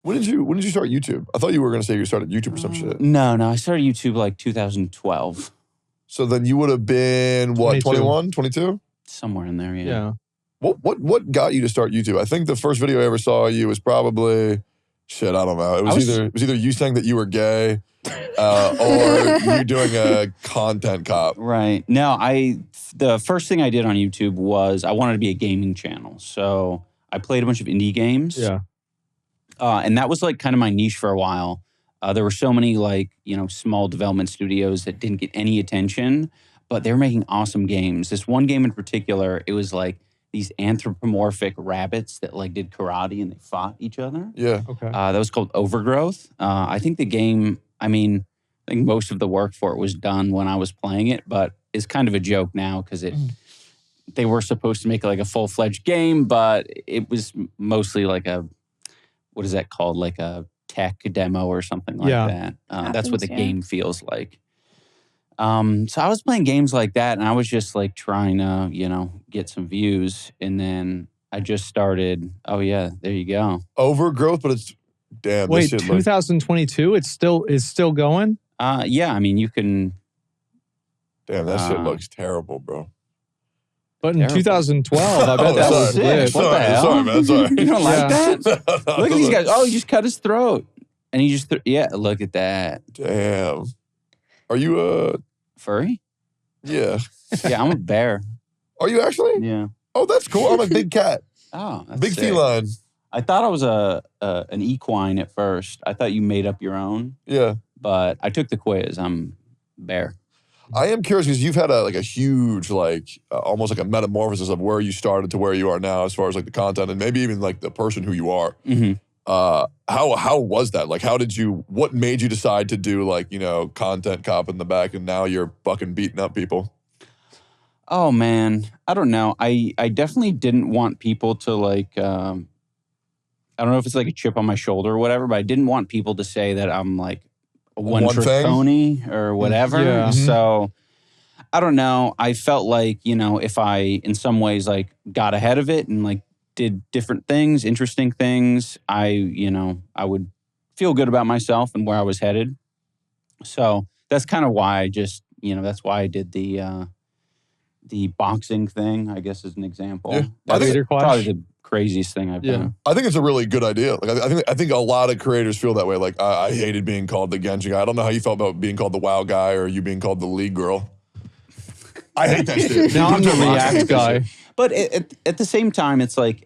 When did you start YouTube? I thought you were going to say you started YouTube or some shit. No, I started YouTube like 2012. So then you would have been, what, 21, 22? Somewhere in there, yeah. What got you to start YouTube? I think the first video I ever saw you was probably, shit, I don't know. It was either you saying that you were gay or you doing a content cop. Right. No, the first thing I did on YouTube was I wanted to be a gaming channel. So I played a bunch of indie games. Yeah. And that was like kind of my niche for a while. There were so many like, small development studios that didn't get any attention, but they were making awesome games. This one game in particular, it was like these anthropomorphic rabbits that like did karate and they fought each other. Yeah. Okay. That was called Overgrowth. I think the game, I think most of the work for it was done when I was playing it, but it's kind of a joke now because they were supposed to make like a full-fledged game, but it was mostly like what is that called? Like a tech demo or something like that. That's what the game feels like. So I was playing games like that and I was just like trying to, get some views. And then I just started, oh yeah, there you go. Overgrowth, but it's, damn. Wait, 2022? It's still going? Yeah, you can. Damn, that shit looks terrible, bro. But in 2012, I bet that was lit. What the hell? Sorry, man, sorry. You don't like that? Look at these guys. Oh, he just cut his throat. And he just, look at that. Damn. Are you furry? Yeah. Yeah, I'm a bear. Are you actually? Yeah. Oh, that's cool. I'm a big cat. Oh, that's big sick. feline. I thought I was an equine at first. I thought you made up your own. Yeah. But I took the quiz. I'm bear. I am curious because you've had a huge almost like a metamorphosis of where you started to where you are now as far as like the content and maybe even like the person who you are. Mm-hmm. How was that? Like, what made you decide to do content cop in the back and now you're fucking beating up people? Oh man, I don't know. I definitely didn't want people to like, I don't know if it's like a chip on my shoulder or whatever, but I didn't want people to say that I'm like a one-trick pony or whatever. Yeah. So I don't know. I felt like, if I in some ways like got ahead of it and like did different things, interesting things, I would feel good about myself and where I was headed. So that's kind of why I just, that's why I did the boxing thing, I guess, as an example. Yeah. That's probably the craziest thing I've done. I think it's a really good idea. Like I think a lot of creators feel that way. Like I hated being called the Genshin guy. I don't know how you felt about being called the WoW guy or you being called the League girl. I hate that shit. Now I'm the React guy. But at the same time, it's like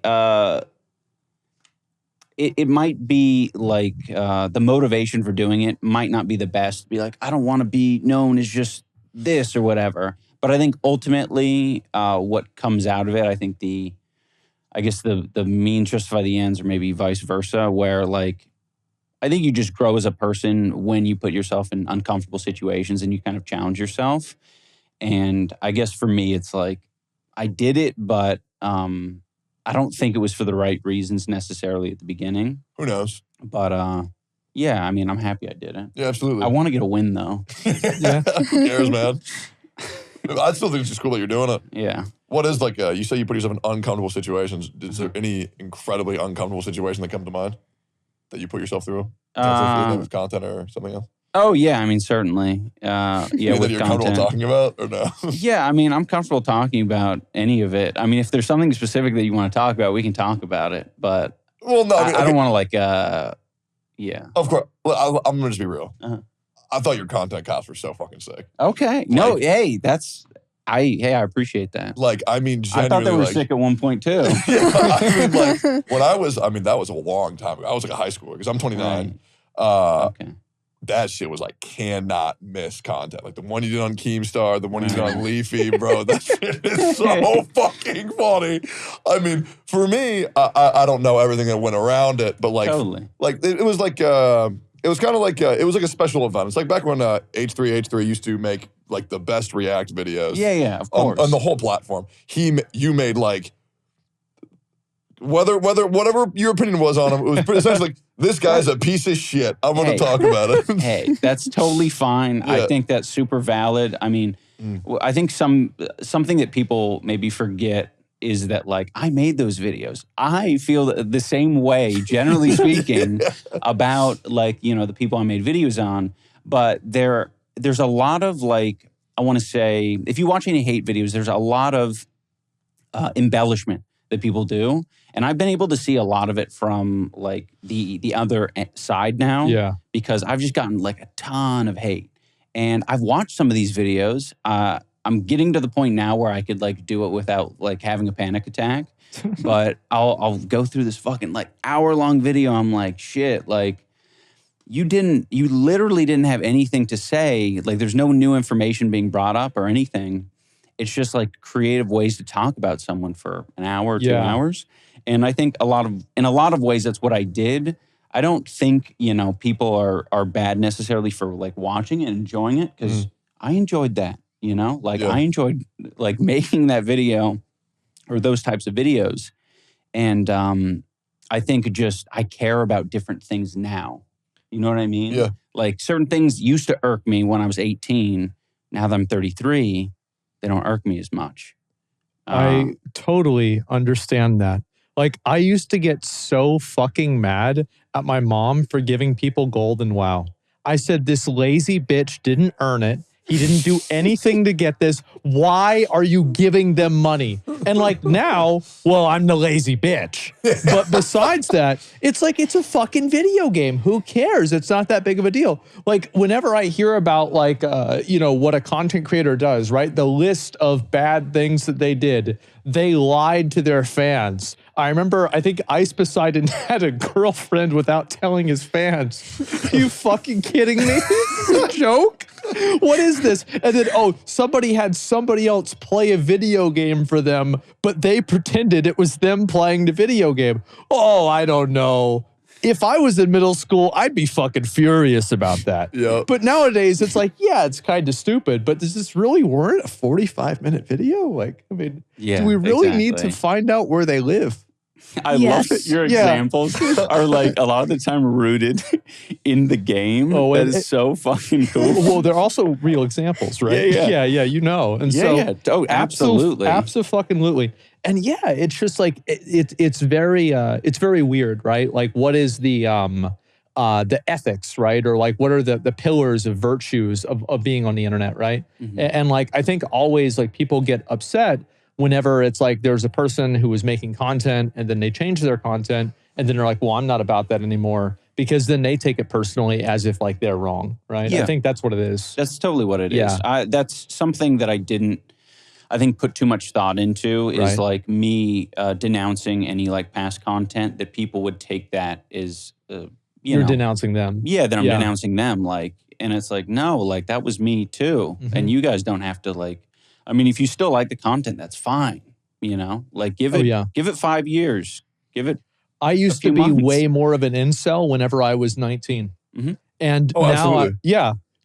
it might be like the motivation for doing it might not be the best. Be like, I don't want to be known as just this or whatever. But I think ultimately what comes out of it, I think the means justify the ends or maybe vice versa, where like, I think you just grow as a person when you put yourself in uncomfortable situations and you kind of challenge yourself. And I guess for me, it's like, I did it, but I don't think it was for the right reasons necessarily at the beginning. Who knows? But yeah, I'm happy I did it. Yeah, absolutely. I want to get a win though. Yeah. Who cares, man? I still think it's just cool that you're doing it. Yeah. What is you say you put yourself in uncomfortable situations. Is there any incredibly uncomfortable situation that come to mind that you put yourself through? With content or something else? Oh, yeah. Certainly. Yeah, that you're comfortable talking about or no? Yeah, I'm comfortable talking about any of it. If there's something specific that you want to talk about, we can talk about it. But well, no, I don't want to yeah. Of course. Well, I'm going to just be real. Uh-huh. I thought your content cops were so fucking sick. Okay. No, hey, I appreciate that. Genuinely. I thought they were sick at one point too. Yeah, when I was, that was a long time ago. I was like a high schooler because I'm 29. Right. Okay. That shit was like cannot miss content. Like the one you did on Keemstar, the one you did on Leafy, bro. That shit is so fucking funny. For me, I don't know everything that went around it, but totally. It was like it was kind of like it was like a special event. It's like back when H3H3 used to make like the best React videos. Yeah, of course. On the whole platform. You made like whatever your opinion was on him, it was essentially like, this guy's a piece of shit. I'm going to talk about it. Hey, that's totally fine. Yeah. I think that's super valid. I think something that people maybe forget is that like I made those videos. I feel the same way, generally speaking, about like, you know, the people I made videos on. But there's a lot of like, I want to say, if you watch any hate videos, there's a lot of embellishment that people do. And I've been able to see a lot of it from like the other side now. Yeah. Because I've just gotten like a ton of hate. And I've watched some of these videos. I'm getting to the point now where I could like do it without like having a panic attack. But I'll go through this fucking like hour-long video. I'm like, shit, like you literally didn't have anything to say. Like there's no new information being brought up or anything. It's just like creative ways to talk about someone for an hour or 2 hours. And I think in a lot of ways, that's what I did. I don't think, you know, people are bad necessarily for like watching it and enjoying it, because I enjoyed that, you know? Like I enjoyed like making that video or those types of videos. And I think just I care about different things now. You know what I mean? Yeah. Like certain things used to irk me when I was 18. Now that I'm 33, they don't irk me as much. I totally understand that. Like, I used to get so fucking mad at my mom for giving people gold in WoW. I said, this lazy bitch didn't earn it. He didn't do anything to get this. Why are you giving them money? And like now, well, I'm the lazy bitch. But besides that, it's like, it's a fucking video game. Who cares? It's not that big of a deal. Like whenever I hear about like, you know, what a content creator does, right? The list of bad things that they did, they lied to their fans. I remember, I think Ice Poseidon had a girlfriend without telling his fans. Are you fucking kidding me? This is a joke? What is this? And then, oh, somebody had somebody else play a video game for them, but they pretended it was them playing the video game. Oh, I don't know. If I was in middle school, I'd be fucking furious about that. Yep. But nowadays, it's like, yeah, it's kind of stupid, but does this really warrant a 45-minute video? Like, I mean, do we really need to find out where they live? I love that your examples are like a lot of the time rooted in the game. Oh, that is so fucking cool. Well, they're also real examples, right? Yeah, you know. And so, oh, absolutely. Absolutely. And yeah, it's just like, it's very weird, right? Like what is the ethics, right? Or like, what are the pillars of virtues of being on the internet, right? Mm-hmm. And like, I think always like people get upset whenever it's like there's a person who was making content and then they change their content and then they're like, well, I'm not about that anymore, because then they take it personally as if like they're wrong, right? Yeah. I think that's what it is. That's totally what it is. That's something that I think put too much thought into is like me denouncing any like past content that people would take that as, You're denouncing them. Yeah, that I'm denouncing them. Like, and it's like, no, like that was me too. Mm-hmm. And you guys don't have to like, I mean, if you still like the content, that's fine. You know, like give it 5 years. Give it. I used to be way more of an incel whenever I was 19. Mm-hmm. And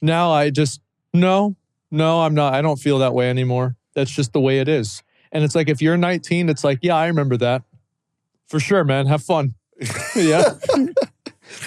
now I just, no, I'm not. I don't feel that way anymore. That's just the way it is. And it's like, if you're 19, it's like, yeah, I remember that. For sure, man. Have fun. Yeah.